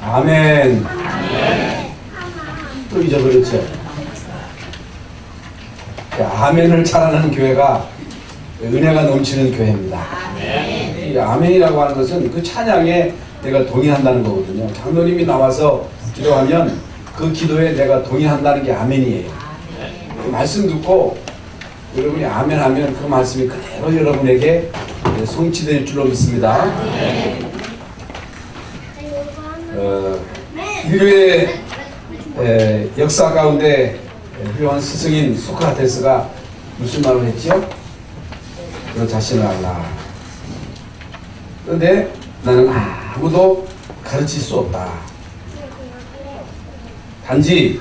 아멘. 또 잊어버렸죠. 아멘을 잘하는 교회가 은혜가 넘치는 교회입니다. 이 아멘이라고 하는 것은 그 찬양에 내가 동의한다는 거거든요. 장로님이 나와서 기도하면 그 기도에 내가 동의한다는 게 아멘이에요. 그 말씀 듣고 여러분이 아멘 하면 그 말씀이 그대로 여러분에게 성취될 줄로 믿습니다. 인류의 역사 가운데 훌륭한 스승인 소크라테스가 무슨 말을 했죠? 너 자신을 알라. 그런데 나는 아무도 가르칠 수 없다. 단지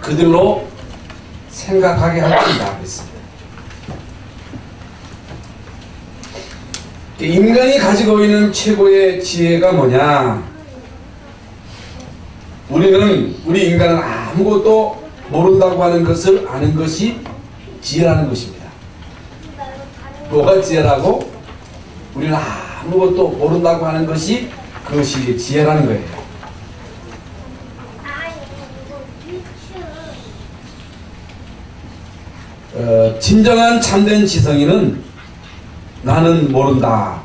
그들로 생각하게 할 뿐이다. 그랬습니다. 인간이 가지고 있는 최고의 지혜가 뭐냐? 우리 인간은 아무것도 모른다고 하는 것을 아는 것이 지혜라는 것입니다. 뭐가 지혜라고? 우리는 아무것도 모른다고 하는 것이 그것이 지혜라는 거예요. 진정한 참된 지성인은 나는 모른다.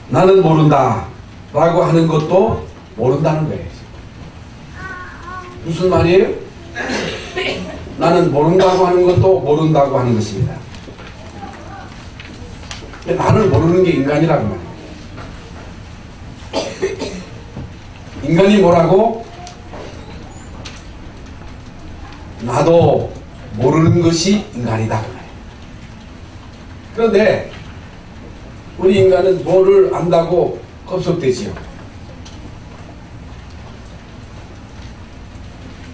나는 모른다. 라고 하는 것도 모른다는 거예요. 무슨 말이에요? 나는 모른다고 하는 것도 모른다고 하는 것입니다. 나를 모르는 게 인간이라고 말해요. 인간이 뭐라고? 나도 모르는 것이 인간이다. 그런데 우리 인간은 뭐를 안다고 껍속되지요.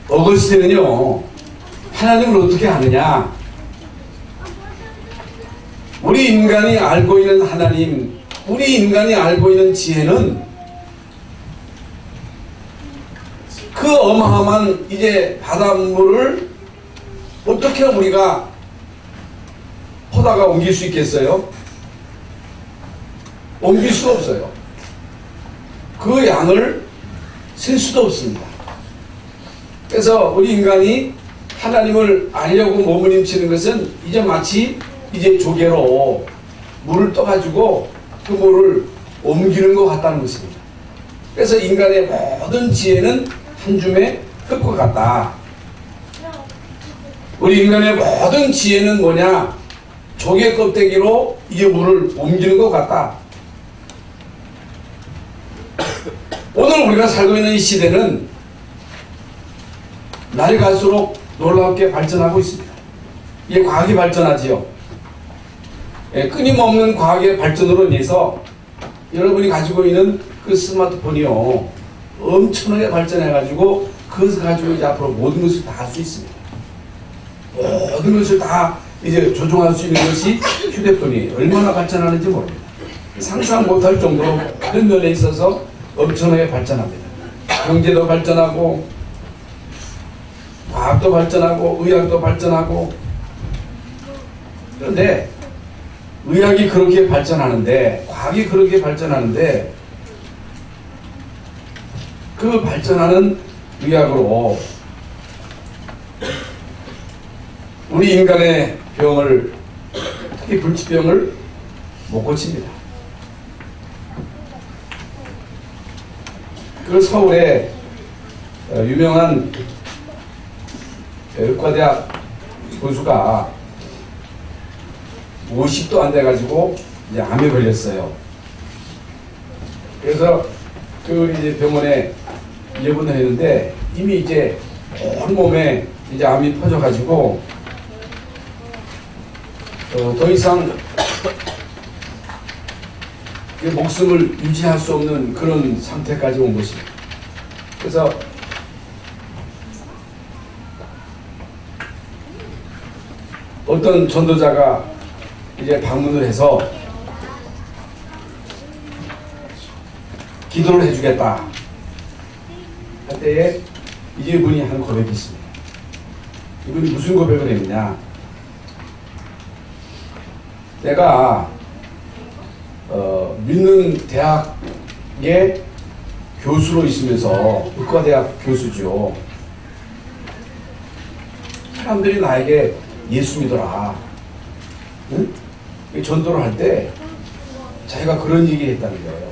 어거스틴은요, 하나님을 어떻게 아느냐? 우리 인간이 알고 있는 하나님, 우리 인간이 알고 있는 지혜는 그 어마어마한 이제 바닷물을 어떻게 우리가 퍼다가 옮길 수 있겠어요? 옮길 수 없어요. 그 양을 셀 수도 없습니다. 그래서 우리 인간이 하나님을 알려고 몸부림치는 것은 이제 마치 이제 조개로 물을 떠가지고 그 물을 옮기는 것 같다는 것입니다. 그래서 인간의 모든 지혜는 한 줌의 흙과 같다. 우리 인간의 모든 지혜는 뭐냐? 조개 껍데기로 이제 물을 옮기는 것 같다. 오늘 우리가 살고 있는 이 시대는 날이 갈수록 놀랍게 발전하고 있습니다. 이게 과학이 발전하지요. 끊임없는 과학의 발전으로 인해서 여러분이 가지고 있는 그 스마트폰이요, 엄청나게 발전해가지고 그것을 가지고 이제 앞으로 모든 것을 다 할 수 있습니다. 모든 것을 다 이제 조종할 수 있는 것이 휴대폰이 얼마나 발전하는지 모릅니다. 상상 못할 정도로 다른 면에 있어서 엄청나게 발전합니다. 경제도 발전하고, 과학도 발전하고, 의학도 발전하고. 그런데 의학이 그렇게 발전하는데, 과학이 그렇게 발전하는데, 그 발전하는 의학으로 우리 인간의 병을, 특히 불치병을 못 고칩니다. 그 서울에 유명한 의과대학 교수가 50도 안 돼가지고 이제 암에 걸렸어요. 그래서 그 이제 병원에 입원을 했는데 이미 이제 온 몸에 이제 암이 퍼져가지고 더 이상 목숨을 유지할 수 없는 그런 상태까지 온 것입니다. 그래서 어떤 전도자가 이제 방문을 해서 기도를 해주겠다 할 때에 이분이 한 고백이 있습니다. 이분이 무슨 고백을 했느냐? 내가 믿는 대학 예, 교수로 있으면서 의과대학 교수죠. 사람들이 나에게 예수 믿어라, 응? 전도를 할 때 자기가 그런 얘기를 했다는 거예요.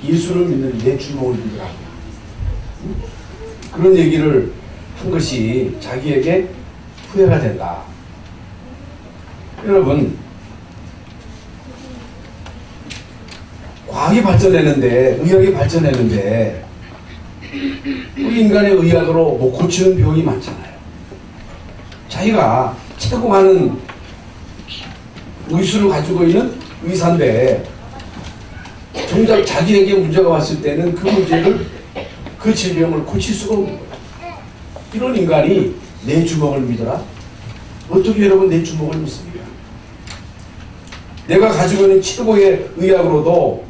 예수를 믿는 내 주먹을 믿으라. 응? 그런 얘기를 한 것이 자기에게 후회가 된다. 여러분, 과학이 발전했는데, 의학이 발전했는데 우리 인간의 의학으로 못 고치는 병이 많잖아요. 자기가 최고 가는 의술을 가지고 있는 의사인데 정작 자기에게 문제가 왔을 때는 그 문제를, 그 질병을 고칠 수가 없는 거예요. 이런 인간이 내 주먹을 믿어라? 어떻게 여러분 내 주먹을 믿습니까? 내가 가지고 있는 최고의 의학으로도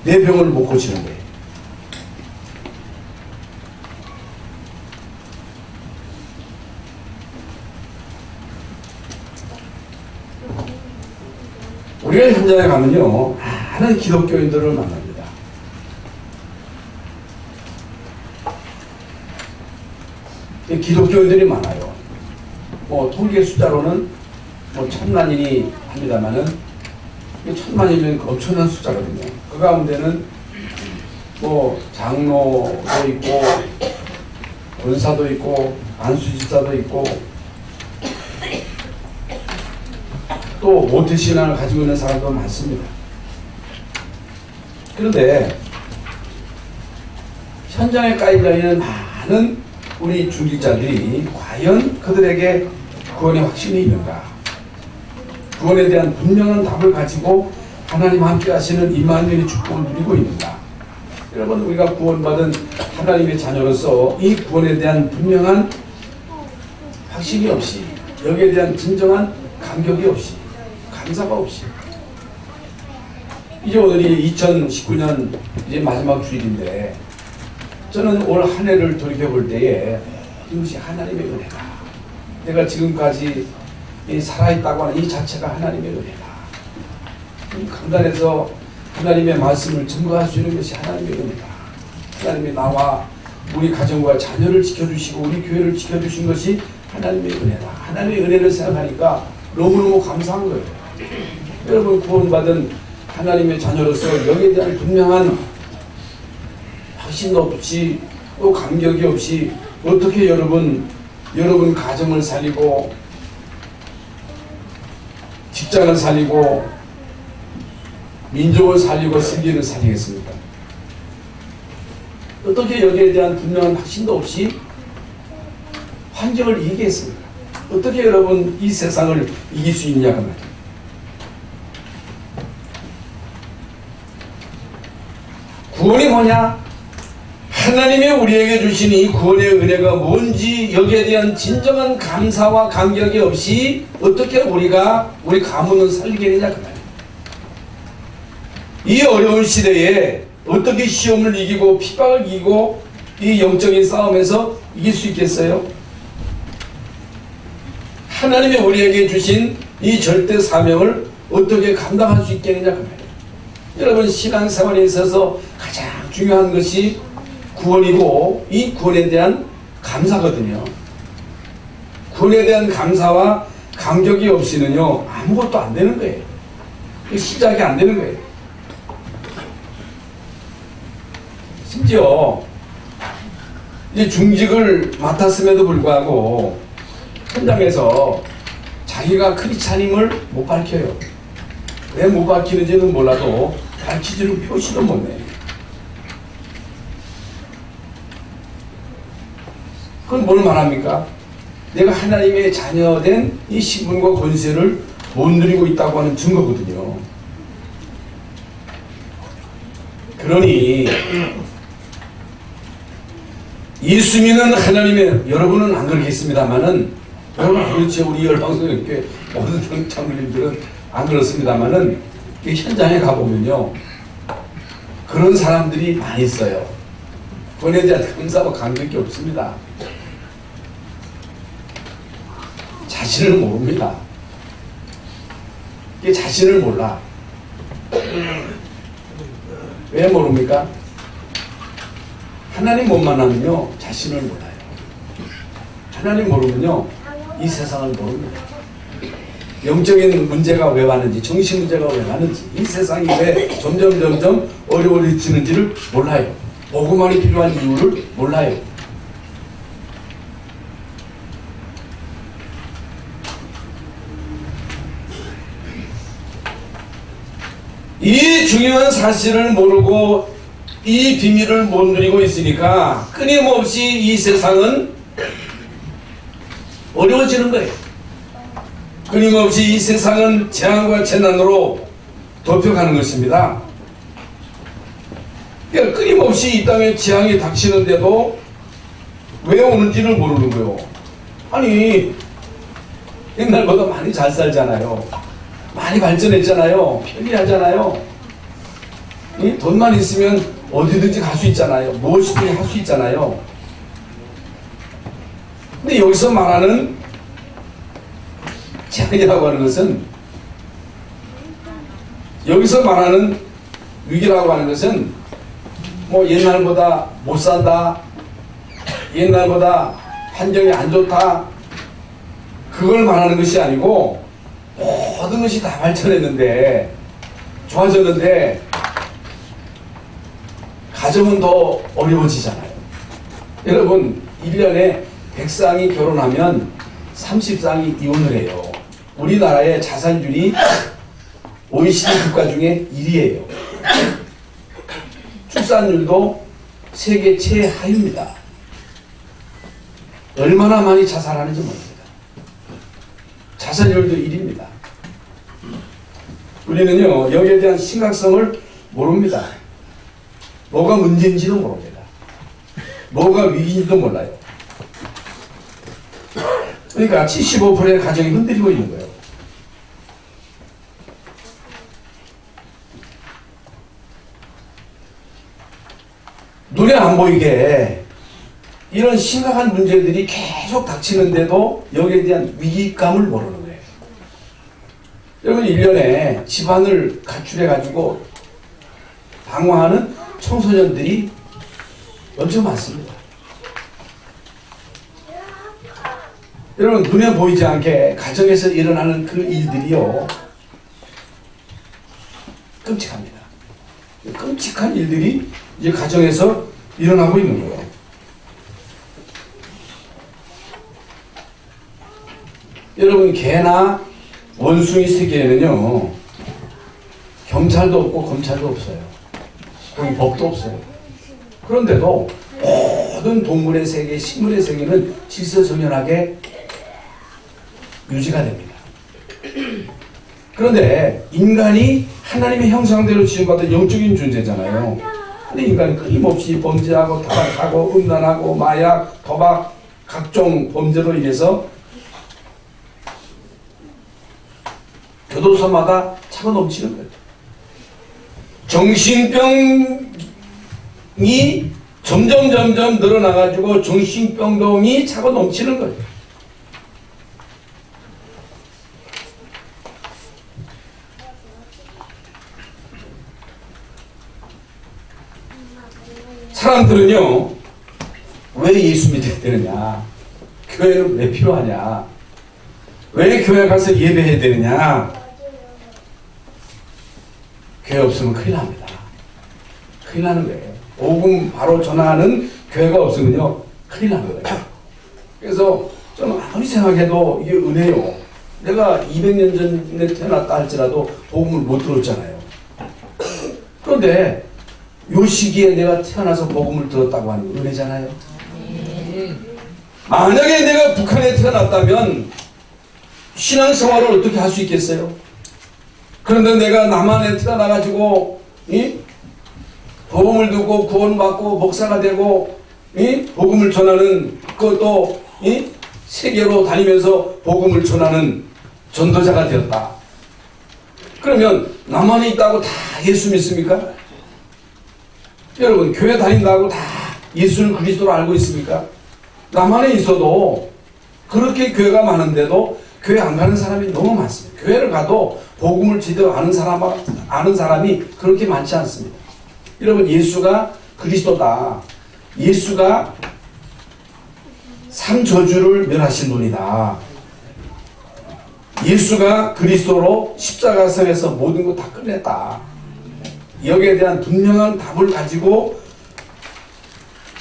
내 병을 못 고치는데. 우리가 현장에 가면요, 많은 기독교인들을 만납니다. 기독교인들이 많아요. 뭐 통계 숫자로는 뭐 1000만인이 합니다만은 1000만이면 엄청난 숫자거든요. 그 가운데는 뭐 장로도 있고 권사도 있고 안수집사도 있고 또 모태신앙을 가지고 있는 사람도 많습니다. 그런데 현장에 깔려 있는 많은 우리 중직자들이 과연 그들에게 구원의 확신이 있는가? 구원에 대한 분명한 답을 가지고 하나님 함께 하시는 임마누엘의 축복을 누리고 있는가? 여러분, 우리가 구원받은 하나님의 자녀로서 이 구원에 대한 분명한 확신이 없이, 여기에 대한 진정한 감격이 없이, 감사가 없이, 이제 오늘이 2019년 이제 마지막 주일인데 저는 올 한 해를 돌이켜볼 때에 이것이 하나님의 은혜다. 내가 지금까지 살아있다고 하는 이 자체가 하나님의 은혜다. 이 강단에서 하나님의 말씀을 증거할 수 있는 것이 하나님의 은혜다. 하나님이 나와 우리 가정과 자녀를 지켜주시고 우리 교회를 지켜주신 것이 하나님의 은혜다. 하나님의 은혜를 생각하니까 너무너무 감사한 거예요. 여러분, 구원받은 하나님의 자녀로서 여기에 대한 분명한 확신도 없이 또 감격이 없이 어떻게 여러분 가정을 살리고 직장을 살리고 민족을 살리고 세계를 살리겠습니까? 어떻게 여기에 대한 분명한 확신도 없이 환경을 이기겠습니까? 어떻게 여러분 이 세상을 이길 수 있냐고 말이에요. 구원이 뭐냐? 하나님이 우리에게 주신 이 구원의 은혜가 뭔지 여기에 대한 진정한 감사와 감격이 없이 어떻게 우리가 우리 가문을 살리겠느냐 그 말이에요. 이 어려운 시대에 어떻게 시험을 이기고 핍박을 이기고 이 영적인 싸움에서 이길 수 있겠어요? 하나님이 우리에게 주신 이 절대 사명을 어떻게 감당할 수 있겠느냐 그 말이에요. 여러분, 신앙생활에 있어서 가장 중요한 것이 구원이고 이 구원에 대한 감사거든요. 구원에 대한 감사와 감격이 없이는요 아무것도 안 되는 거예요. 시작이 안 되는 거예요. 심지어 이제 중직을 맡았음에도 불구하고 현장에서 자기가 크리스찬임을 못 밝혀요. 왜 못 밝히는지는 몰라도 밝히지는 표시도 못 내요. 그건 뭘 말합니까? 내가 하나님의 자녀된 이 신분과 권세를 못 누리고 있다고 하는 증거거든요. 그러니 예수 믿는 하나님의, 여러분은 안 그러겠습니다만은, 여러분 그렇죠. 우리 열방성의 교회 모든 장로님들은 안 그렇습니다만은 현장에 가보면요 그런 사람들이 많이 있어요. 그에 대한 감사와 감격이 없습니다. 자신을 모릅니다. 자신을 몰라. 왜 모릅니까? 하나님 못 만나면요 자신을 몰라요. 하나님 모르면요 이 세상을 모릅니다. 영적인 문제가 왜 많은지, 정신 문제가 왜 많은지, 이 세상이 왜 점점 어려워지는지를 몰라요. 복음만이 필요한 이유를 몰라요. 이 중요한 사실을 모르고 이 비밀을 못 누리고 있으니까 끊임없이 이 세상은 어려워지는 거예요. 끊임없이 이 세상은 재앙과 재난으로 덮여가는 것입니다. 그러니까 끊임없이 이 땅에 재앙이 닥치는데도 왜 오는지를 모르는 거예요. 아니 옛날보다 많이 잘 살잖아요. 많이 발전했잖아요. 편리하잖아요. 돈만 있으면 어디든지 갈 수 있잖아요. 무엇이든지 할 수 있잖아요. 근데 여기서 말하는 재앙이라고 하는 것은, 여기서 말하는 위기라고 하는 것은 뭐 옛날보다 못 산다, 옛날보다 환경이 안 좋다, 그걸 말하는 것이 아니고 모든 것이 다 발전했는데 좋아졌는데 가정은 더 어려워지잖아요. 여러분 1년에 100쌍이 결혼하면 30쌍이 이혼을 해요. 우리나라의 자살률이 OECD 국가 중에 1위예요. 출산율도 세계 최하위입니다. 얼마나 많이 자살하는지 모릅니다. 자살률도 1위입니다. 우리는요 여기에 대한 심각성을 모릅니다. 뭐가 문제인지도 모릅니다. 뭐가 위기인지도 몰라요. 그러니까 75%의 가정이 흔들리고 있는 거예요. 눈에 안 보이게 이런 심각한 문제들이 계속 닥치는데도 여기에 대한 위기감을 모르는 거예요. 여러분 1년에 집안을 가출해가지고 방황하는 청소년들이 엄청 많습니다. 여러분 눈에 보이지 않게 가정에서 일어나는 그 일들이요 끔찍합니다. 끔찍한 일들이 이제 가정에서 일어나고 있는 거예요. 여러분 개나 원숭이 세계에는요 경찰도 없고 검찰도 없어요. 거기 법도 없어요. 그런데도 모든 동물의 세계, 식물의 세계는 질서정연하게 유지가 됩니다. 그런데 인간이 하나님의 형상대로 지음받은 영적인 존재잖아요. 근데 인간은 끊임없이 범죄하고 타락하고 음란하고 마약, 도박, 각종 범죄로 인해서 교도소마다 차고 넘치는 거예요. 정신병이 점점 늘어나가지고 정신병동이 차고 넘치는 거예요. 사람들은요 왜 예수 믿어야 되느냐, 교회는 왜 필요하냐, 왜 교회 가서 예배해야 되느냐, 교회 없으면 큰일 납니다. 큰일 나는 거예요. 복음 바로 전하는 교회가 없으면요 큰일 나는 거예요. 그래서 저는 아무리 생각해도 이게 은혜요. 내가 200년 전에 태어났다 할지라도 복음을 못 들었잖아요. 그런데 요 시기에 내가 태어나서 복음을 들었다고 하는 건 은혜잖아요. 만약에 내가 북한에 태어났다면 신앙생활을 어떻게 할 수 있겠어요? 그런데 내가 남한에 태어나가지고 복음을 듣고 구원받고 목사가 되고 복음을 전하는, 그것도 세계로 다니면서 복음을 전하는 전도자가 되었다. 그러면 남한에 있다고 다 예수 믿습니까? 여러분 교회 다닌다고 다 예수를 그리스도로 알고 있습니까? 남한에 있어도 그렇게 교회가 많은데도 교회 안 가는 사람이 너무 많습니다. 교회를 가도 복음을 제대로 아는 사람이 그렇게 많지 않습니다. 여러분 예수가 그리스도다. 예수가 삼저주를 멸하신 분이다. 예수가 그리스도로 십자가상에서 모든 것 다 끝냈다. 여기에 대한 분명한 답을 가지고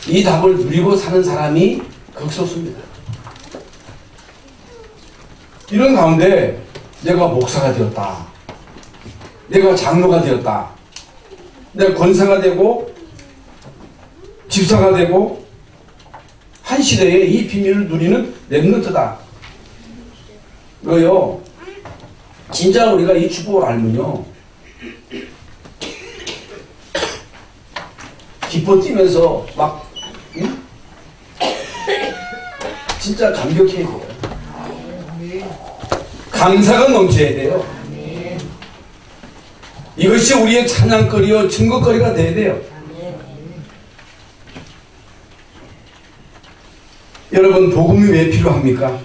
이 답을 누리고 사는 사람이 극소수입니다. 이런 가운데 내가 목사가 되었다. 내가 장로가 되었다. 내가 권사가 되고 집사가 되고 한 시대에 이 비밀을 누리는 렘넌트다. 이거요. 진짜 우리가 이 축복을 알면요. 기뻐 뛰면서 막 응? 진짜 감격해야 돼요. 감사가 넘쳐야 돼요. 이것이 우리의 찬양거리요 증거거리가 돼야 돼요. 여러분 복음이 왜 필요합니까?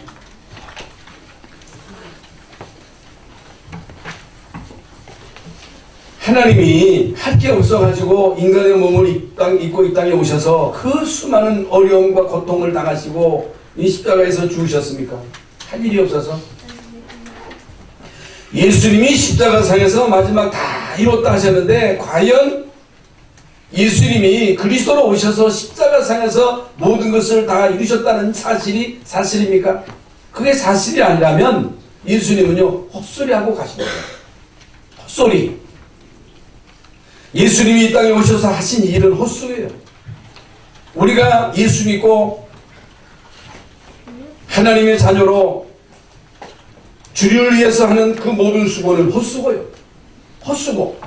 하나님이 할 게 없어가지고 인간의 몸을 입고 이 땅에 오셔서 그 수많은 어려움과 고통을 당하시고 이 십자가에서 죽으셨습니까? 할 일이 없어서. 예수님이 십자가상에서 마지막 다 이뤘다 하셨는데 과연 예수님이 그리스도로 오셔서 십자가상에서 모든 것을 다 이루셨다는 사실이 사실입니까? 그게 사실이 아니라면 예수님은요 헛소리하고 가신 거예요. 헛소리. 예수님이 이 땅에 오셔서 하신 일은 헛소리예요. 우리가 예수 믿고 하나님의 자녀로 주님을 위해서 하는 그 모든 수고는 헛수고예요. 헛수고.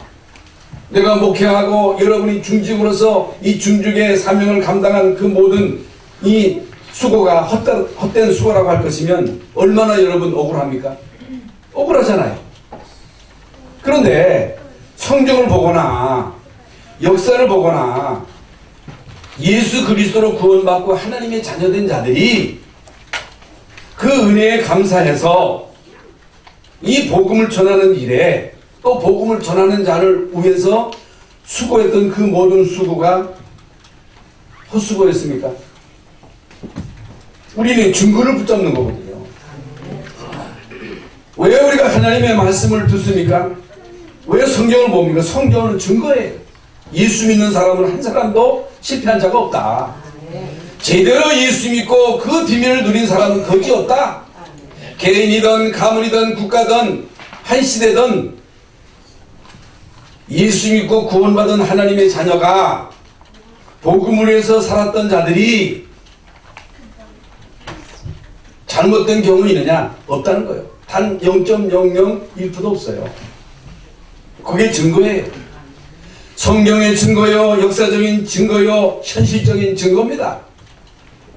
내가 목회하고 여러분이 중직으로서 이 중직의 사명을 감당한 그 모든 이 수고가 헛된 수고라고 할 것이면 얼마나 여러분 억울합니까? 억울하잖아요. 그런데 성경을 보거나 역사를 보거나 예수 그리스도로 구원받고 하나님의 자녀된 자들이 그 은혜에 감사해서 이 복음을 전하는 일에 또 복음을 전하는 자를 위해서 수고했던 그 모든 수고가 헛수고였습니까? 우리는 증거를 붙잡는 거거든요. 왜 우리가 하나님의 말씀을 듣습니까? 왜 성경을 봅니까? 성경은 증거예요. 예수 믿는 사람은 한 사람도 실패한 자가 없다. 제대로 예수 믿고 그 비밀을 누린 사람은 거기 없다. 개인이든 가문이든 국가든 한 시대든 예수 믿고 구원받은 하나님의 자녀가 복음을 위해서 살았던 자들이 잘못된 경우 있느냐? 없다는 거예요. 단 0.001%도 없어요. 그게 증거예요. 성경의 증거요, 역사적인 증거요, 현실적인 증거입니다.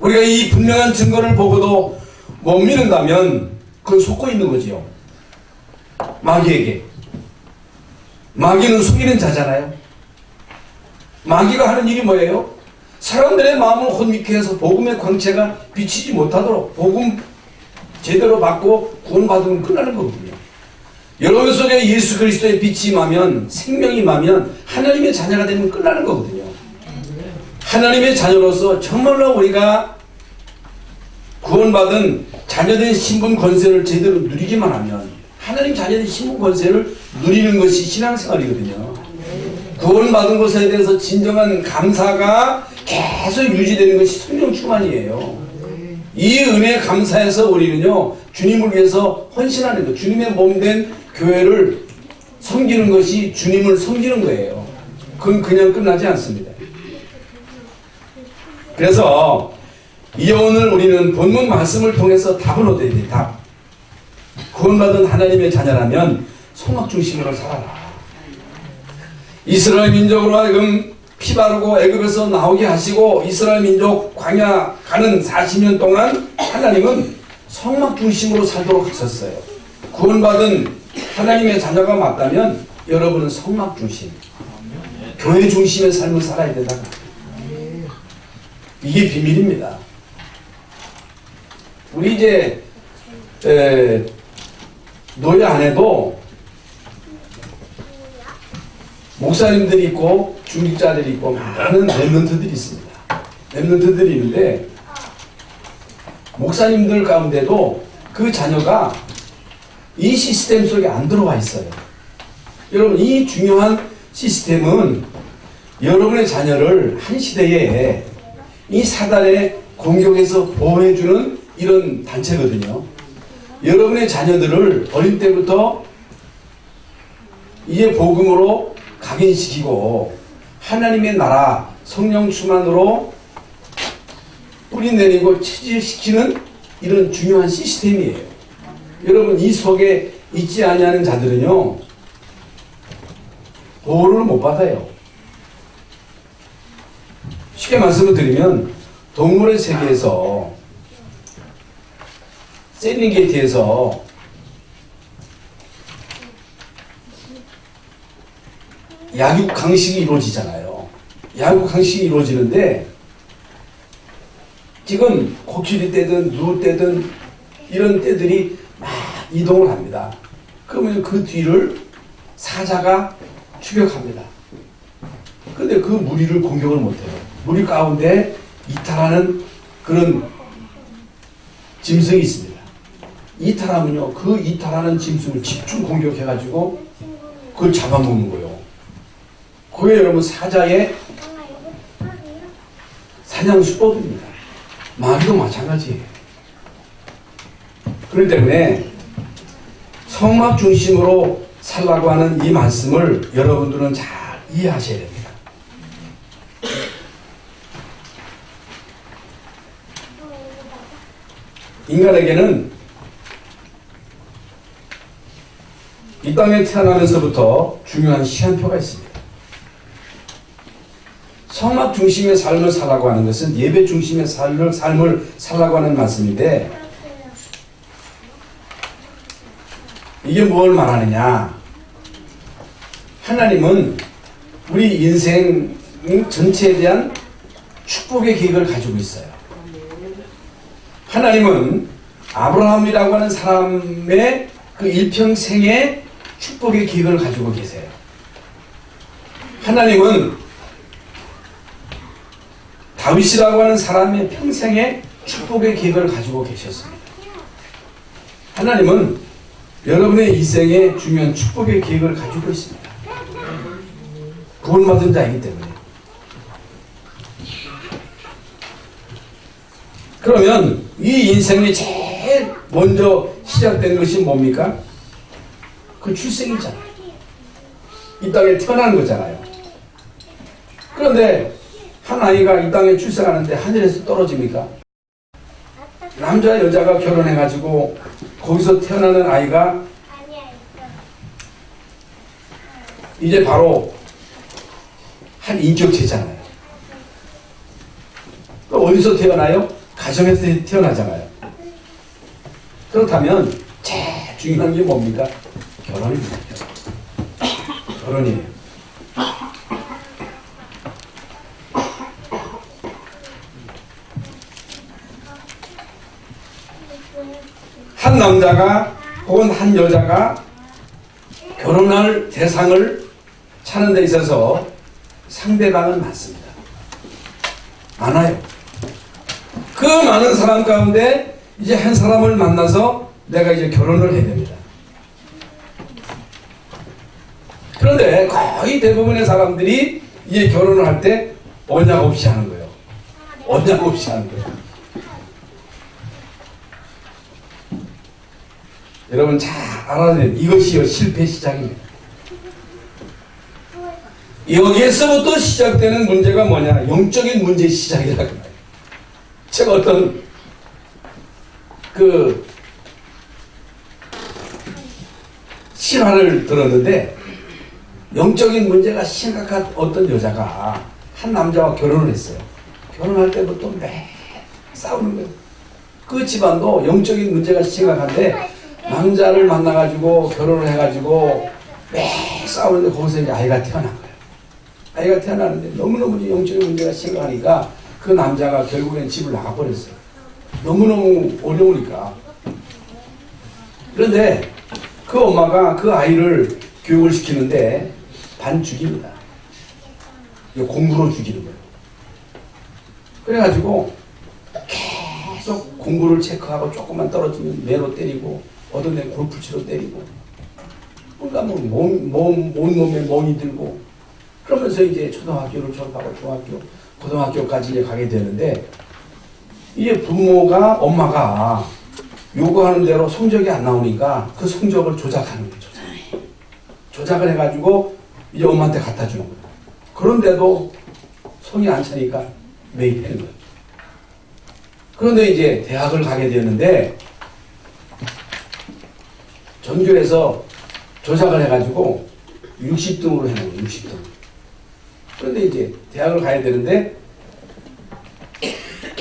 우리가 이 분명한 증거를 보고도 못 믿는다면 그건 속고 있는 거지요. 마귀에게. 마귀는 속이는 자잖아요. 마귀가 하는 일이 뭐예요? 사람들의 마음을 혼미케 해서 복음의 광채가 비치지 못하도록 복음 제대로 받고 구원받으면 끝나는 거거든요. 여러분 속에 예수 그리스도의 빛이 임하면 생명이 임하면 하나님의 자녀가 되면 끝나는 거거든요. 하나님의 자녀로서 정말로 우리가 구원받은 자녀된 신분 권세를 제대로 누리기만 하면 하나님 자녀된 신분 권세를 누리는 것이 신앙생활이거든요. 구원받은 것에 대해서 진정한 감사가 계속 유지되는 것이 성령 충만이에요. 이 은혜에 감사해서 우리는요 주님을 위해서 헌신하는 것, 주님의 몸된 교회를 섬기는 것이 주님을 섬기는 거예요. 그건 그냥 끝나지 않습니다. 그래서 오늘 우리는 본문 말씀을 통해서 답을 얻어야 돼. 답. 구원받은 하나님의 자녀라면 성막 중심으로 살아라. 이스라엘 민족으로 하여금 피 바르고 애굽에서 나오게 하시고 이스라엘 민족 광야 가는 40년 동안 하나님은 성막 중심으로 살도록 하셨어요. 구원받은 하나님의 자녀가 맞다면 여러분은 성막 중심, 교회 중심의 삶을 살아야 된다. 이게 비밀입니다. 우리 이제 노예 안에도 목사님들이 있고 중직자들이 있고 많은 랩런트들이 있습니다. 랩런트들이 있는데 목사님들 가운데도 그 자녀가 이 시스템 속에 안 들어와 있어요. 여러분, 이 중요한 시스템은 여러분의 자녀를 한 시대에 이 사단의 공격에서 보호해주는 이런 단체거든요. 여러분의 자녀들을 어릴 때부터 이제 복음으로 각인시키고 하나님의 나라 성령 충만으로 뿌리내리고 체질시키는 이런 중요한 시스템이에요. 여러분, 이 속에 있지 아니하는 자들은요 보호를 못 받아요. 쉽게 말씀을 드리면 동물의 세계에서 세렝게티에서 약육 강식이 이루어지잖아요. 약육 강식이 이루어지는데 지금 코끼리 떼든 누 떼든 이런 떼들이 막 이동을 합니다. 그러면 그 뒤를 사자가 추격합니다. 근데 그 무리를 공격을 못해요. 무리 가운데 이탈하는 그런 짐승이 있습니다. 이탈하면요, 그 이탈하는 짐승을 집중 공격해가지고 그걸 잡아먹는 거예요. 그게 여러분 사자의 사냥 수법입니다. 마귀도 마찬가지예요. 그렇기 때문에 성막 중심으로 살라고 하는 이 말씀을 여러분들은 잘 이해하셔야 됩니다. 인간에게는 이 땅에 태어나면서부터 중요한 시한표가 있습니다. 성막 중심의 삶을 살라고 하는 것은 예배 중심의 삶을 살라고 하는 말씀인데 이게 뭘 말하느냐? 하나님은 우리 인생 전체에 대한 축복의 계획을 가지고 있어요. 하나님은 아브라함이라고 하는 사람의 그 일평생의 축복의 계획을 가지고 계세요. 하나님은 다윗이라고 하는 사람의 평생의 축복의 계획을 가지고 계셨습니다. 하나님은 여러분의 인생에 중요한 축복의 계획을 가지고 있습니다. 구원받은 자이기 때문에. 그러면 이 인생이 제일 먼저 시작된 것이 뭡니까? 그 출생이잖아요. 이 땅에 태어나는 거잖아요. 그런데 한 아이가 이 땅에 출생하는데 하늘에서 떨어집니까? 남자 여자가 결혼해가지고 거기서 태어나는 아이가 이제 바로 한 인격체잖아요. 어디서 태어나요? 가정에서 태어나잖아요. 그렇다면 제일 중요한 게 뭡니까? 결혼입니다. 결혼이에요. 한 남자가 혹은 한 여자가 결혼할 대상을 찾는 데 있어서 상대방은 많습니다. 많아요. 그 많은 사람 가운데 이제 한 사람을 만나서 내가 이제 결혼을 해야 됩니다. 그런데 거의 대부분의 사람들이 이제 결혼을 할 때 언약 없이 하는 거예요. 언약 없이 하는 거예요. 여러분 잘 알아야 돼요. 이것이 실패 시작입니다. 여기에서부터 시작되는 문제가 뭐냐? 영적인 문제의 시작이라고 해요. 제가 어떤 그 실화를 들었는데 영적인 문제가 심각한 어떤 여자가 한 남자와 결혼을 했어요. 결혼할 때부터 매 싸우는 거예요. 그 집안도 영적인 문제가 심각한데 남자를 만나가지고 결혼을 해가지고 매 싸우는데 거기서 이제 아이가 태어난 거예요. 아이가 태어나는데 너무너무 영적인 문제가 심각하니까 그 남자가 결국엔 집을 나가버렸어요. 너무너무 어려우니까. 그런데 그 엄마가 그 아이를 교육을 시키는데 반죽입니다. 공부로 죽이는 거예요. 그래가지고 계속 공부를 체크하고 조금만 떨어지면 매로 때리고 어떤 데 골프 치러 때리고 그러니까 뭐 온몸에 멍이 들고 그러면서 이제 초등학교를 졸업하고 중학교, 고등학교까지 이제 가게 되는데 이제 부모가 엄마가 요구하는 대로 성적이 안 나오니까 그 성적을 조작하는 거죠. 조작을 해가지고 이제 엄마한테 갖다 주는 거예요. 그런데도 성이 안 차니까 매입하는 거예요. 그런데 이제 대학을 가게 되었는데 전교에서 조작을 해가지고 60등으로 해놓은 거예요. 60등. 그런데 이제 대학을 가야 되는데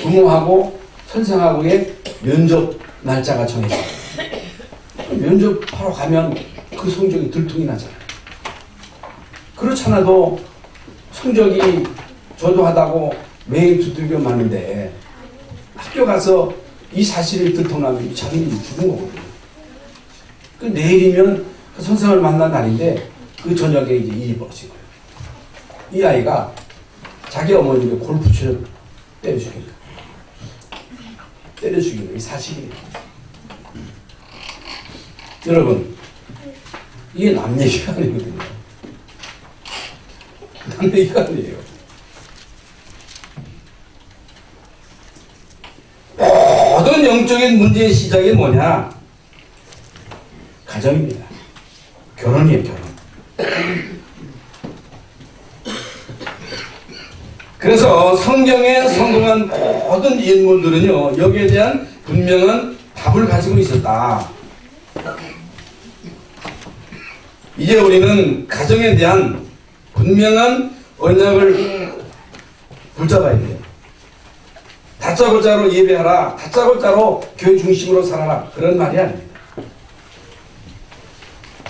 부모하고 선생하고의 면접 날짜가 정해져요. 면접하러 가면 그 성적이 들통이 나잖아요. 그렇잖아도 성적이 저조하다고 매일 두들겨 맞는데 학교 가서 이 사실이 들통나면 자기는 죽은 거거든요. 그 내일이면 그 선생을 만난 날인데 그 저녁에 이제 일이 벌어진 거예요. 이 아이가 자기 어머니를 골프채로 때려 죽인 거예요. 때려 죽인 거예요. 이 사실이에요. 여러분, 이게 남 얘기가 아니거든요. 남 얘기가 아니에요. 모든 영적인 문제의 시작이 뭐냐? 가정입니다. 결혼이에요, 결혼. 그래서 성경에 성공한 모든 인물들은요, 여기에 대한 분명한 답을 가지고 있었다. 이제 우리는 가정에 대한 분명한 언약을 붙잡아야 돼요. 다짜고짜로 예배하라, 다짜고짜로 교회 중심으로 살아라, 그런 말이 아닙니다.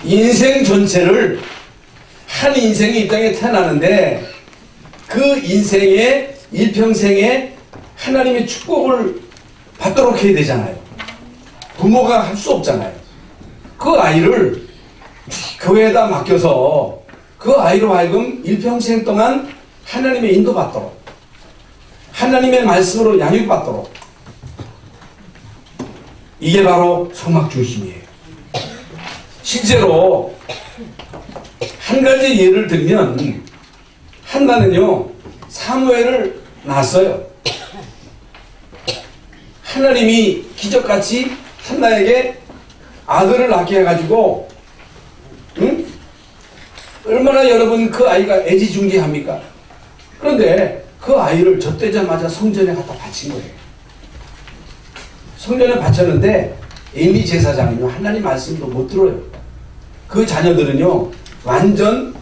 인생 전체를, 한 인생이 이 땅에 태어나는데 그 인생의 일평생에 하나님의 축복을 받도록 해야 되잖아요. 부모가 할 수 없잖아요. 그 아이를 교회에다 맡겨서 그 아이로 하여금 일평생 동안 하나님의 인도받도록, 하나님의 말씀으로 양육받도록, 이게 바로 성막 중심이에요. 실제로 한 가지 예를 들면 한나는요 사무엘을 낳았어요. 하나님이 기적같이 한나에게 아들을 낳게 해가지고 얼마나 여러분 그 아이가 애지중지합니까? 그런데 그 아이를 젖되자마자 성전에 갖다 바친 거예요. 성전에 바쳤는데 엘리 제사장이요 하나님 말씀도 못 들어요. 그 자녀들은요 완전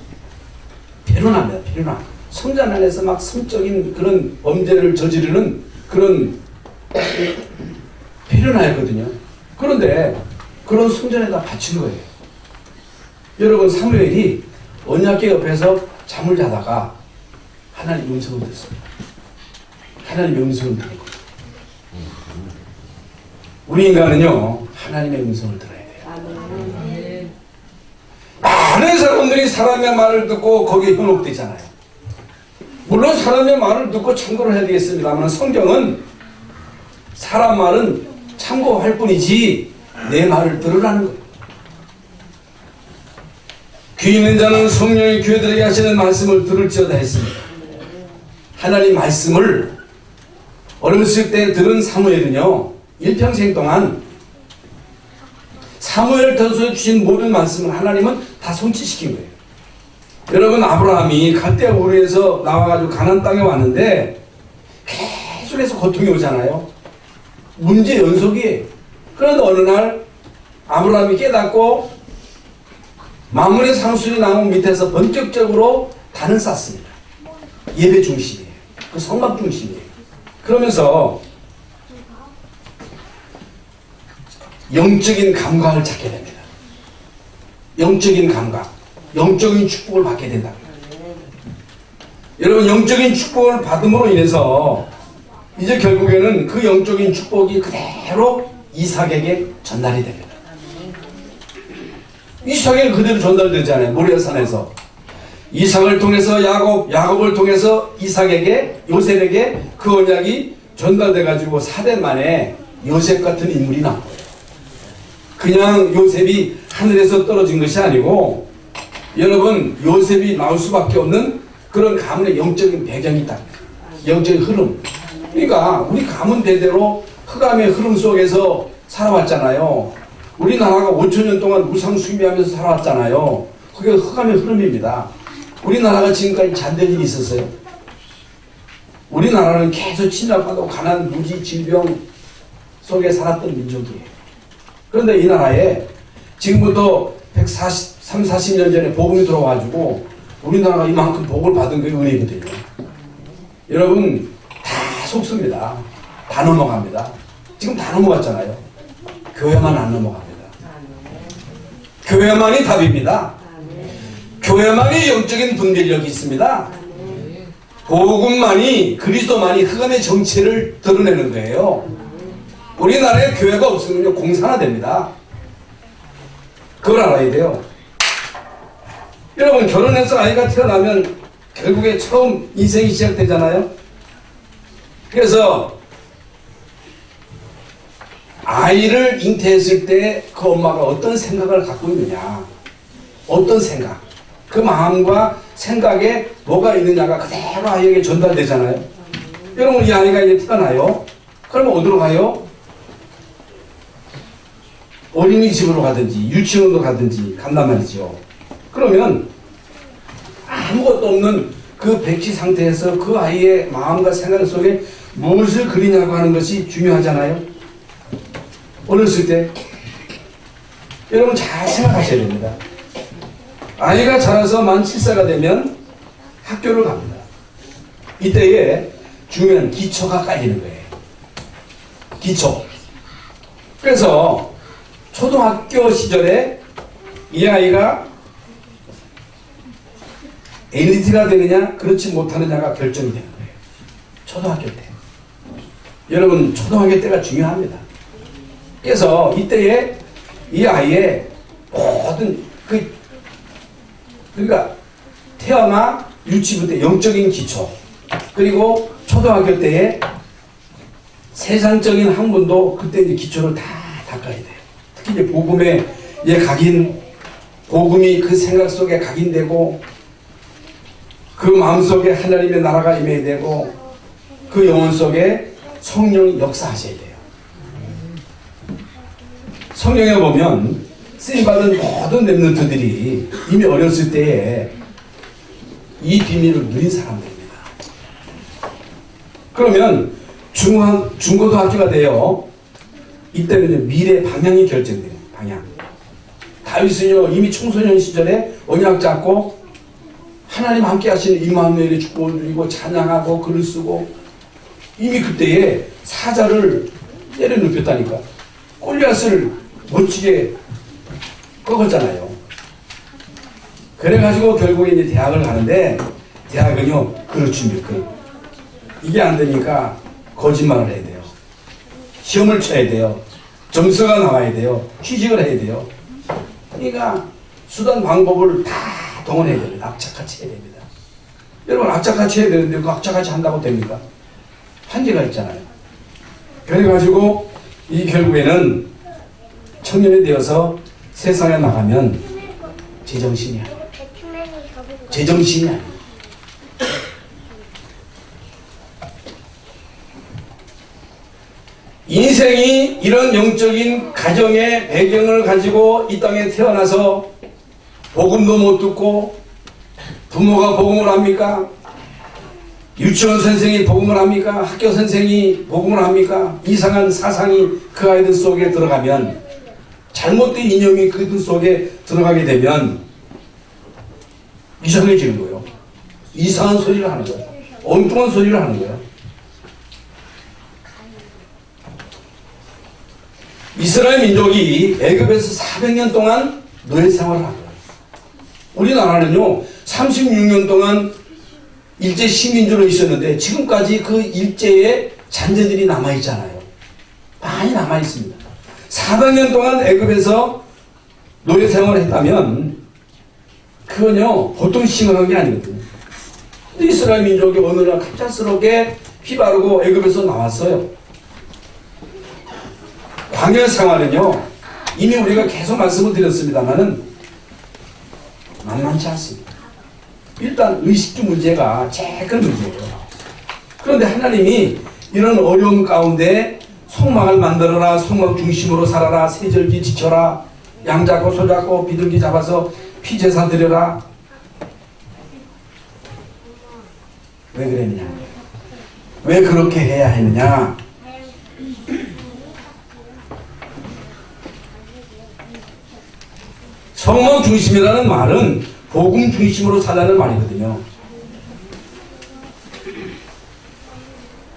패륜합니다. 패륜함. 성전 안에서 막 성적인 그런 범죄를 저지르는 그런 패륜하였거든요. 그런데 그런 성전에다 바친 거예요. 여러분 사무엘이 언약궤 옆에서 잠을 자다가 하나님 음성을 듣습니다. 하나님의 음성을 듣는 거예요. 우리 인간은요 하나님의 음성을 들어야 돼요. 많은 사람들이 사람의 말을 듣고 거기에 현혹되잖아요. 물론 사람의 말을 듣고 참고를 해야 되겠습니다만 성경은 사람 말은 참고할 뿐이지 내 말을 들으라는 거예요. 귀 있는 자는 성령이 교회들에게 하시는 말씀을 들을지어다 했습니다. 하나님 말씀을 어렸을 때 들은 사무엘은요 일평생 동안 사무엘서에 주신 모든 말씀을 하나님은 다 성취시킨 거예요. 여러분 아브라함이 갈대아 우르에서 나와가지고 가나안 땅에 왔는데 계속해서 고통이 오잖아요. 문제 연속이에요. 그런데 어느 날 아브라함이 깨닫고 만물의 상수리 나무 밑에서 본격적으로 단을 쌓습니다. 예배 중심이에요. 그 성막 중심이에요. 그러면서 영적인 감각을 찾게 됩니다. 영적인 감각, 영적인 축복을 받게 된다. 여러분 영적인 축복을 받음으로 인해서 이제 결국에는 그 영적인 축복이 그대로 이삭에게 전달이 됩니다. 이삭에게 그대로 전달되잖아요. 모리아산에서 이삭을 통해서 야곱을 통해서 이삭에게, 요셉에게 그 언약이 전달돼 가지고 4대 만에 요셉 같은 인물이 나온 거예요. 그냥 요셉이 하늘에서 떨어진 것이 아니고, 여러분, 요셉이 나올 수밖에 없는 그런 가문의 영적인 배경이 있다. 영적인 흐름. 그러니까 우리 가문 대대로 흑암의 흐름 속에서 살아왔잖아요. 우리나라가 5천년 동안 우상숭배하면서 살아왔잖아요. 그게 흑암의 흐름입니다. 우리나라가 지금까지 잔된 일이 있었어요. 우리나라는 계속 침략받고 가난, 무지, 질병 속에 살았던 민족이에요. 그런데 이 나라에 지금부터 140년 전에 복음이 들어와가지고 우리나라가 이만큼 복을 받은 게 은혜거든요. 여러분, 다 속습니다. 다 넘어갑니다. 지금 다 넘어갔잖아요. 교회만 안 넘어갑니다. 교회만이 답입니다. 교회만이 영적인 분별력이 있습니다. 복음만이, 그리스도만이 흑암의 정체를 드러내는 거예요. 우리나라에 교회가 없으면 공산화 됩니다. 그걸 알아야 돼요. 여러분, 결혼해서 아이가 태어나면 결국에 처음 인생이 시작되잖아요. 그래서 아이를 잉태했을 때 그 엄마가 어떤 생각을 갖고 있느냐, 어떤 생각, 그 마음과 생각에 뭐가 있느냐가 그대로 아이에게 전달되잖아요. 여러분, 이 아이가 이제 태어나요. 그러면 어디로 가요? 어린이집으로 가든지 유치원으로 가든지 간단 말이죠. 그러면 아무것도 없는 그 백지 상태에서 그 아이의 마음과 생각 속에 무엇을 그리냐고 하는 것이 중요하잖아요. 어렸을 때 여러분 잘 생각하셔야 됩니다. 아이가 자라서 만 7세가 되면 학교를 갑니다. 이때에 중요한 기초가 깔리는 거예요. 기초. 그래서 초등학교 시절에 이 아이가 엘리트가 되느냐 그렇지 못하느냐가 결정이 되는 거예요. 초등학교 때. 여러분, 초등학교 때가 중요합니다. 그래서 이때에 이 아이의 모든 그러니까 태어나 유치부 때 영적인 기초, 그리고 초등학교 때의 세상적인 학문도 그때 이제 기초를 다 닦아야 돼요. 특히 이제 복음에 각인, 복음이 그 생각 속에 각인되고 그 마음속에 하나님의 나라가 임해야 되고 그 영혼 속에 성령이 역사하셔야 돼요. 성경에 보면 쓰임받은 모든 렘넌트들이 이미 어렸을 때에 이 비밀을 누린 사람들입니다. 그러면 중고등학교가 돼요. 이때는 미래 방향이 결정돼요. 방향. 다윗은요 이미 청소년 시절에 언약 잡고 하나님 함께 하시는 임마누엘의 축복을 누리고 찬양하고 글을 쓰고 이미 그때에 사자를 때려 눕혔다니까. 골리앗을 멋지게 꺾었잖아요. 그래가지고 결국에 이제 대학을 가는데 대학은요 그렇지 몇 개. 이게 안 되니까 거짓말을 해야 돼요. 시험을 쳐야 돼요. 점수가 나와야 돼요. 취직을 해야 돼요. 그러니까 수단 방법을 다 동원해야 됩니다. 악착같이 해야 됩니다. 여러분 악착같이 해야 되는데 그 악착같이 한다고 됩니까? 한계가 있잖아요. 그래가지고 이 결국에는 청년이 되어서 세상에 나가면 제정신이 아니에요. 제정신이 아니에요. 인생이 이런 영적인 가정의 배경을 가지고 이 땅에 태어나서 복음도 못 듣고 부모가 복음을 합니까? 유치원 선생이 복음을 합니까? 학교 선생이 복음을 합니까? 이상한 사상이 그 아이들 속에 들어가면 잘못된 이념이 그들 속에 들어가게 되면 이상해지는 거예요. 이상한 소리를 하는 거예요. 엉뚱한 소리를 하는 거예요. 이스라엘 민족이 애굽에서 400년 동안 노예 생활을 한 거예요. 우리나라는요 36년 동안 일제 시민주로 있었는데 지금까지 그 일제의 잔재들이 남아있잖아요. 많이 남아있습니다. 400년 동안 애굽에서 노예 생활을 했다면 그 그건요 보통 심각한 게 아니거든요. 근데 이스라엘 민족이 어느 날 갑작스럽게 피 바르고 애굽에서 나왔어요. 광야 생활은요 이미 우리가 계속 말씀을 드렸습니다만은 만만치 않습니다. 일단 의식주 문제가 제일 큰 문제예요. 그런데 하나님이 이런 어려움 가운데 속막을 만들어라, 속막 중심으로 살아라, 세절기 지켜라, 양 잡고 소 잡고 비둘기 잡아서 피제사 드려라. 왜 그랬느냐? 왜 그렇게 해야 했느냐? 성막 중심이라는 말은 복음 중심으로 살라는 말이거든요.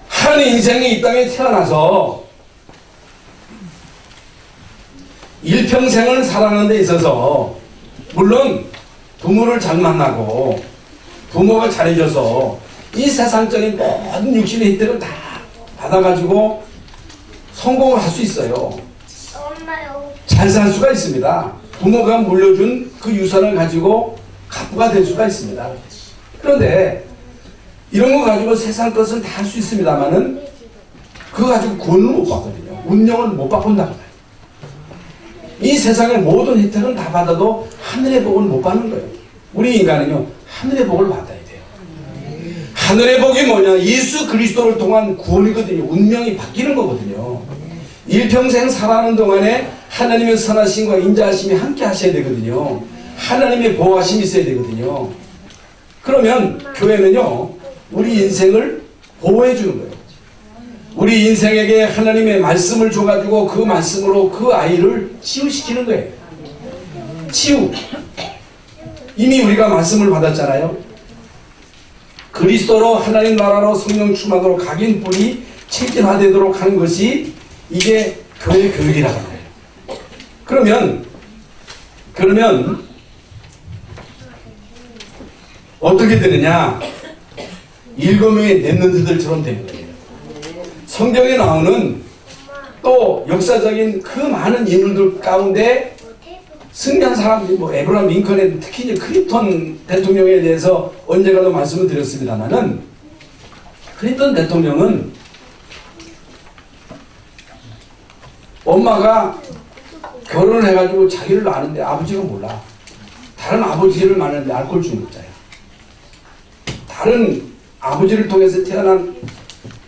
한 인생이 이 땅에 태어나서 일평생을 살아가는 데 있어서 물론 부모를 잘 만나고 부모가 잘해줘서 이 세상적인 모든 육신의 혜택을 다 받아가지고 성공을 할 수 있어요. 잘 살 수가 있습니다. 부모가 물려준 그 유산을 가지고 갑부가 될 수가 있습니다. 그런데 이런 거 가지고 세상 것은 다 할 수 있습니다만은 그거 가지고 구원을 못 받거든요. 운명을 못 바꾼다고 해요. 이 세상의 모든 혜택은 다 받아도 하늘의 복은 못 받는 거예요. 우리 인간은요 하늘의 복을 받아야 돼요. 하늘의 복이 뭐냐? 예수 그리스도를 통한 구원이거든요. 운명이 바뀌는 거거든요. 일평생 살아가는 동안에 하나님의 선하심과 인자하심이 함께 하셔야 되거든요. 하나님의 보호하심이 있어야 되거든요. 그러면 교회는요 우리 인생을 보호해 주는 거예요. 우리 인생에게 하나님의 말씀을 줘가지고 그 말씀으로 그 아이를 치유시키는 거예요. 치유. 이미 우리가 말씀을 받았잖아요. 그리스도로 하나님 나라로 성령 충만으로 각인 뿌리 체질화되도록 하는 것이 이게 교회 교육이라고 해요. 그러면 어떻게 되느냐? 일곱 명의 랩런트들처럼 되는 거예요. 성경에 나오는 또 역사적인 그 많은 인물들 가운데 승리한 사람들이 뭐 에브라임 링컨의 특히 이제 클린턴 대통령에 대해서 언젠가도 말씀을 드렸습니다만은 클린턴 대통령은 엄마가 결혼을 해가지고 자기를 낳았는데 아버지가 몰라. 다른 아버지를 낳았는데 알코올 중독자야. 다른 아버지를 통해서 태어난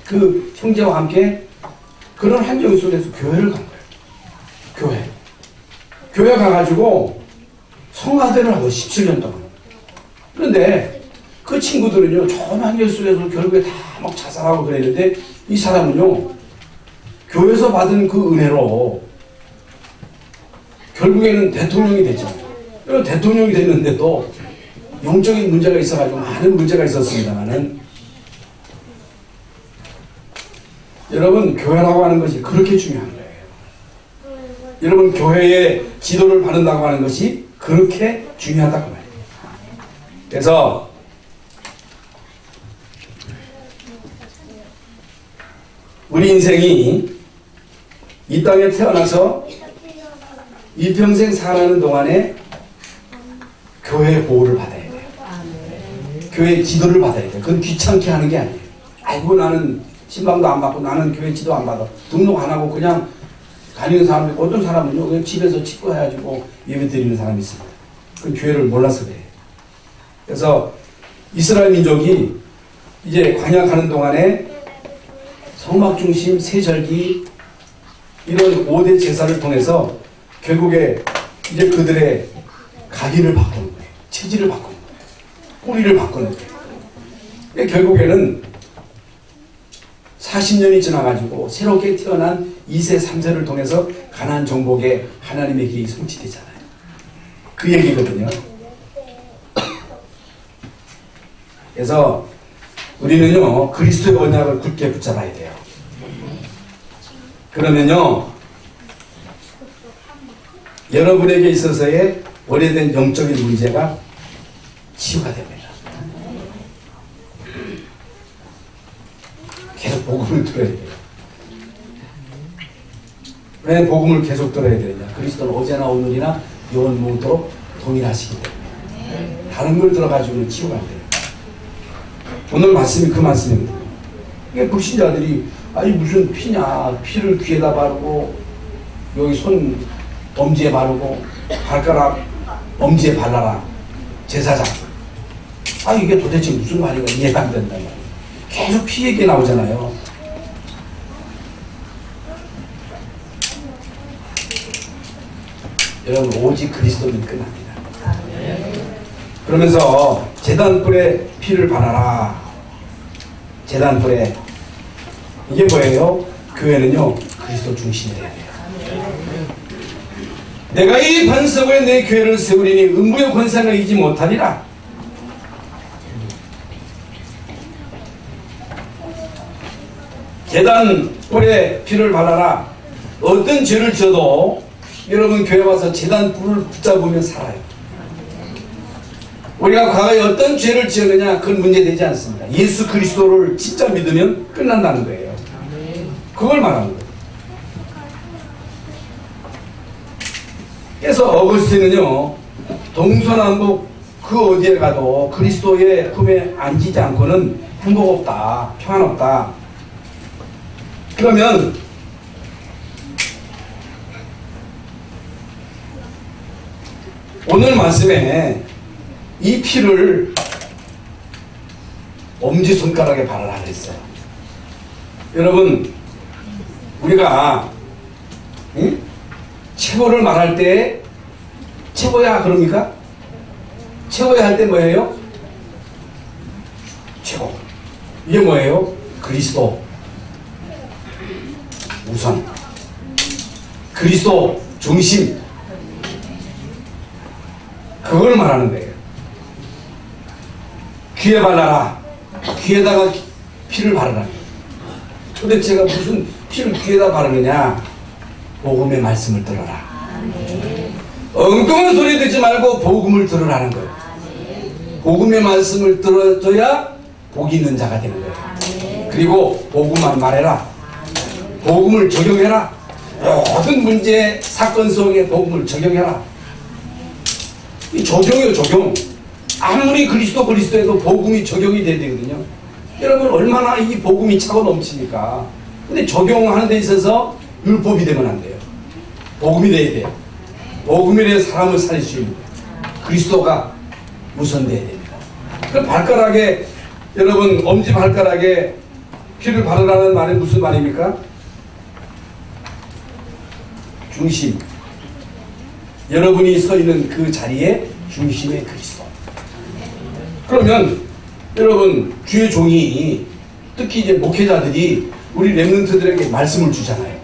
그 형제와 함께 그런 환경 속에서 교회를 간 거예요. 교회 가가지고 성가대를 하고 17년 동안. 그런데 그 친구들은요 좋은 환경 속에서 결국에 다 막 자살하고 그랬는데 이 사람은요 교회에서 받은 그 은혜로 결국에는 대통령이 됐잖아요. 대통령이 됐는데도 영적인 문제가 있어가지고 많은 문제가 있었습니다만은 여러분 교회라고 하는 것이 그렇게 중요한 거예요. 여러분 교회의 지도를 받는다고 하는 것이 그렇게 중요하다고 말해요. 그래서 우리 인생이 이 땅에 태어나서 일평생 살아가는 동안에 교회의 보호를 받아야 돼요. 교회의 지도를 받아야 돼요. 그건 귀찮게 하는 게 아니에요. 아이고 나는 신방도 안 받고 나는 교회 지도 안 받아. 등록 안 하고 그냥 다니는 사람들, 어떤 사람은요 그냥 집에서 치고 해가지고 예배 드리는 사람이 있습니다. 그건 교회를 몰라서 그래요. 그래서 이스라엘 민족이 이제 광야 가는 동안에 성막 중심, 세절기 이런 5대 제사를 통해서 결국에 이제 그들의 각인을 바꾸는 거예요. 체질을 바꾸는 거예요. 뿌리를 바꾸는 거예요. 결국에는 40년이 지나가지고 새롭게 태어난 2세, 3세를 통해서 가나안 정복에 하나님의 계획이 성취되잖아요. 그 얘기거든요. 그래서 우리는요 그리스도의 언약을 굳게 붙잡아야 돼요. 그러면요 여러분에게 있어서의 오래된 영적인 문제가 치유가 됩니다. 계속 복음을 들어야 돼요. 왜 복음을 계속 들어야 되느냐? 그리스도는 어제나 오늘이나 영원토록 동일하시기 때문에. 다른 걸 들어가지고는 치유가 안 돼요. 오늘 말씀이 그 말씀입니다. 이게 불신자들이 아니 무슨 피냐, 피를 귀에다 바르고 여기 손 엄지에 바르고 발가락 엄지에 발라라 제사장. 아 이게 도대체 무슨 말인가 이해가 안 된단 말이에요. 계속 피 얘기 나오잖아요. 여러분 오직 그리스도는 끝납니다. 그러면서 제단불에 피를 바라라. 제단불에 이게 뭐예요? 교회는요 그리스도 중심이 돼야 돼요. 내가 이 반석에 내 교회를 세우리니 음부의 권세를 이기지 못하리라. 제단불에 피를 바라라. 어떤 죄를 지어도 여러분 교회 와서 제단불을 붙잡으면 살아요. 우리가 과거에 어떤 죄를 지었느냐 그건 문제되지 않습니다. 예수 그리스도를 진짜 믿으면 끝난다는 거예요. 그걸 말하는 거예요. 그래서 어거스틴은요 동서남북 그 어디에 가도 그리스도의 품에 앉지 않고는 행복 없다, 평안 없다. 그러면 오늘 말씀에 이 피를 엄지손가락에 바르라 그랬어요. 여러분 우리가 최고를 말할 때 최고야 그럽니까? 최고야 할 때 뭐예요? 최고. 이게 뭐예요? 그리스도 우선, 그리스도 중심, 그걸 말하는 거예요. 귀에 발라라. 귀에다가 피를 바르라. 도대체가 무슨 피를 귀에다 바르느냐? 복음의 말씀을 들어라. 엉뚱한 소리 듣지 말고 복음을 들으라는 거예요. 복음의 말씀을 들어줘야 복이 있는 자가 되는 거예요. 그리고 복음만 말해라. 복음을 적용해라. 모든 문제 사건 속에 복음을 적용해라. 이 적용이요 적용. 아무리 그리스도에도 복음이 적용이 돼야 되거든요. 여러분 얼마나 이 복음이 차고 넘치니까. 근데 적용하는 데 있어서 율법이 되면 안 돼요. 복음이 돼야 돼요. 복음이 돼야 사람을 살릴 수 있는 거예요. 그리스도가 우선돼야 됩니다. 그 발가락에 여러분 엄지 발가락에 피를 바르라는 말이 무슨 말입니까? 중심. 여러분이 서 있는 그 자리에 중심의 그리스도. 그러면 여러분 주의 종이 특히 이제 목회자들이 우리 렘넌트들에게 말씀을 주잖아요.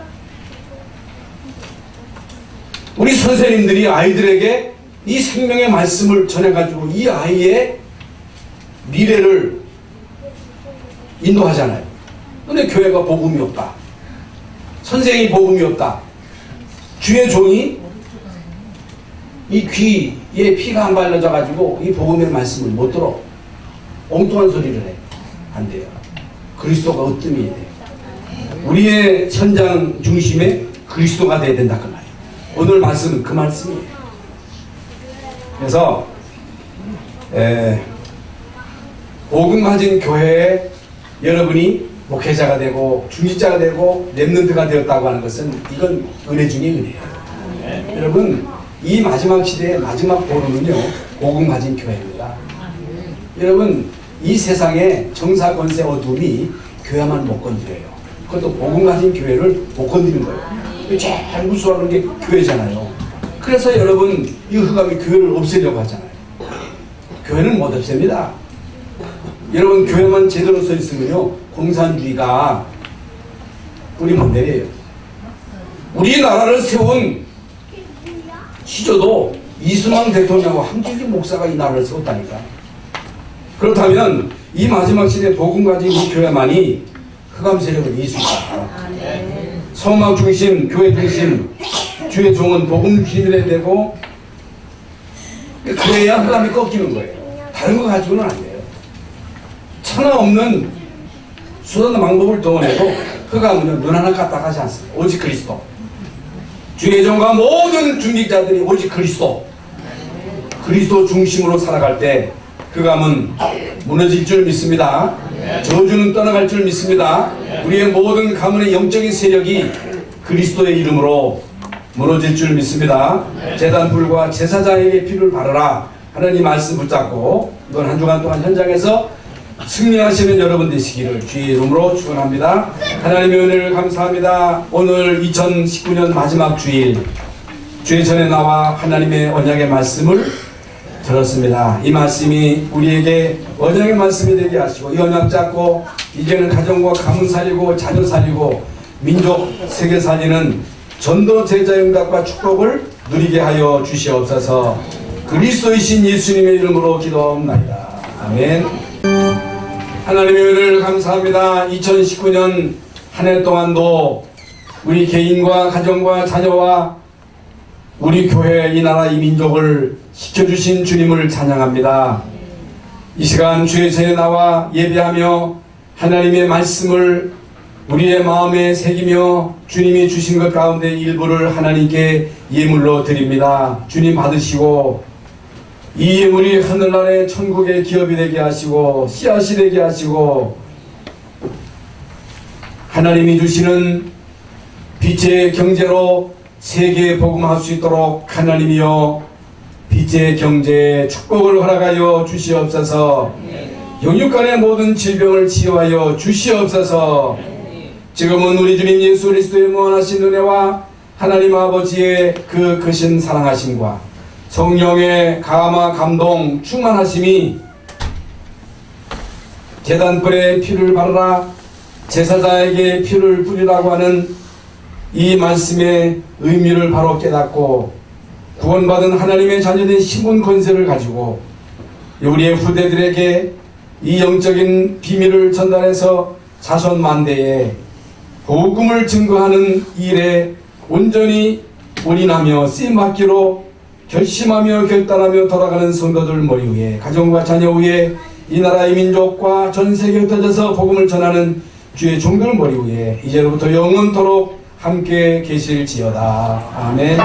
우리 선생님들이 아이들에게 이 생명의 말씀을 전해가지고 이 아이의 미래를 인도하잖아요. 근데 교회가 복음이 없다. 선생이 복음이 없다. 주의 종이 이 귀에 피가 안 발라져 가지고 이 복음의 말씀을 못 들어. 엉뚱한 소리를 해. 안 돼요. 그리스도가 으뜸이 돼요. 우리의 현장 중심에 그리스도가 돼야 된다 그 말이에요. 오늘 말씀은 그 말씀이에요. 그래서 복음 가진 교회에 여러분이 목회자가 되고 중직자가 되고 렘넌트가 되었다고 하는 것은 이건 은혜 중에 은혜예요. 여러분 이 마지막 시대의 마지막 보루는요 복음 가진 교회입니다. 여러분 이 세상에 정사 권세 어둠이 교회만 못 건드려요. 그것도 복음 가진 교회를 못 건드리는 거예요. 제일 무서워하는 게 교회잖아요. 그래서 여러분 이 흑암이 교회를 없애려고 하잖아요. 교회는 못 없앱니다. 여러분 교회만 제대로 서 있으면요 공산주의가 뿌리 못 내려요. 우리나라를 세운 시조도 이승만 대통령하고 한길기 목사가 이 나라를 세웠다니까. 그렇다면 이 마지막 시대 복음 가진 이 교회만이 흑암 세력을 이길 수 있다. 성막 중심, 교회 중심, 주의 종은 복음 중심이 돼야 되고 그래야 흑암이 꺾이는 거예요. 다른 거 가지고는 안 돼요. 천하 없는 수단과 방법을 동원해도 흑암은 눈 하나 까딱하지 않습니다. 오직 그리스도. 주의 종과 모든 중직자들이 오직 그리스도. 그리스도 중심으로 살아갈 때 그 감은 무너질 줄 믿습니다. 저주는 떠나갈 줄 믿습니다. 우리의 모든 가문의 영적인 세력이 그리스도의 이름으로 무너질 줄 믿습니다. 제단불과 제사장에게 피를 바르라 하나님 말씀 붙잡고 이번 한 주간 동안 현장에서 승리하시는 여러분 되시기를 주의 이름으로 축원합니다. 하나님의 은혜를 감사합니다. 오늘 2019년 마지막 주일 주의 전에 나와 하나님의 언약의 말씀을 들었습니다. 이 말씀이 우리에게 언약의 말씀이 되게 하시고 이 언약 잡고 이제는 가정과 가문 살리고 자녀 살리고 민족 세계 살리는 전도 제자 응답과 축복을 누리게 하여 주시옵소서. 그리스도이신 예수님의 이름으로 기도합니다. 아멘. 하나님의 은혜를 감사합니다. 2019년 한 해 동안도 우리 개인과 가정과 자녀와 우리 교회 이 나라 이 민족을 지켜주신 주님을 찬양합니다. 이 시간 주의 전에 나와 예배하며 하나님의 말씀을 우리의 마음에 새기며 주님이 주신 것 가운데 일부를 하나님께 예물로 드립니다. 주님 받으시고 이 예물이 하늘나라의 천국의 기업이 되게 하시고 씨앗이 되게 하시고 하나님이 주시는 빛의 경제로 세계에 복음할 수 있도록 하나님이여 빛의 경제에 축복을 허락하여 주시옵소서. 영육간의 모든 질병을 치유하여 주시옵소서. 지금은 우리 주님 예수 그리스도의 무한하신 은혜와 하나님 아버지의 그 크신 사랑하심과 성령의 감화 감동 충만하심이 제단불에 피를 바르라 제사장에게 피를 뿌리라고 하는 이 말씀의 의미를 바로 깨닫고 구원받은 하나님의 자녀된 신분 권세를 가지고 우리의 후대들에게 이 영적인 비밀을 전달해서 자손 만대에 복음을 증거하는 일에 온전히 올인하며 쓰임받기로 결심하며 결단하며 돌아가는 성도들 머리 위에 가정과 자녀 위에 이 나라 이 민족과 전 세계에 흩어져서 복음을 전하는 주의 종들 머리 위에 이제로부터 영원토록 함께 계실지어다. 아멘.